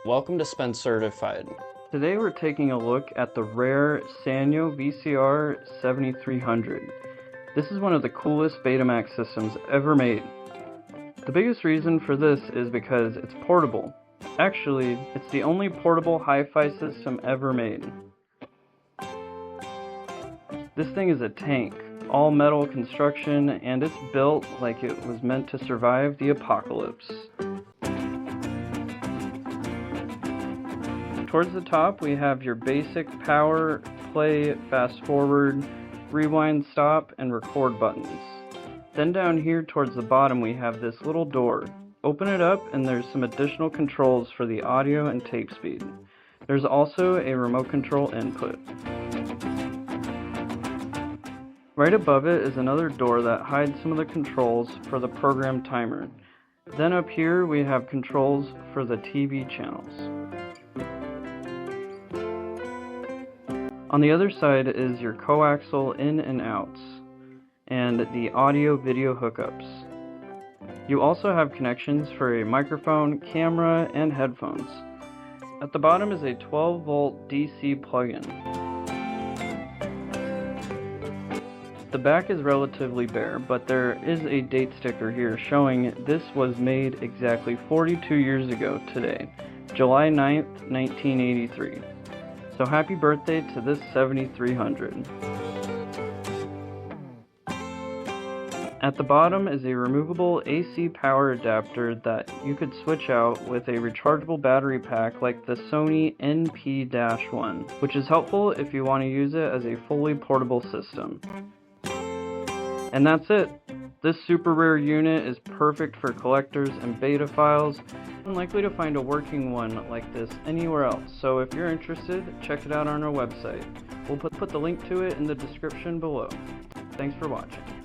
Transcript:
Welcome to SpenCertified. Today we're taking a look at the rare Sanyo VCR 7300. This is one of the coolest Betamax systems ever made. The biggest reason for this is because it's portable. Actually, it's the only portable hi-fi system ever made. This thing is a tank, all metal construction, and it's built like it was meant to survive the apocalypse. Towards the top we have your basic power, play, fast forward, rewind, stop, and record buttons. Then down here towards the bottom we have this little door. Open it up and there's some additional controls for the audio and tape speed. There's also a remote control input. Right above it is another door that hides some of the controls for the program timer. Then up here we have controls for the TV channels. On the other side is your coaxial in and outs, and the audio-video hookups. You also have connections for a microphone, camera, and headphones. At the bottom is a 12-volt DC plug-in. The back is relatively bare, but there is a date sticker here showing this was made exactly 42 years ago today, July 9th, 1983. So happy birthday to this 7300. At the bottom is a removable AC power adapter that you could switch out with a rechargeable battery pack like the Sony NP-1, which is helpful if you want to use it as a fully portable system. And that's it. This super rare unit is perfect for collectors and beta files. Unlikely to find a working one like this anywhere else, so if you're interested, check it out on our website. We'll put the link to it in the description below. Thanks for watching.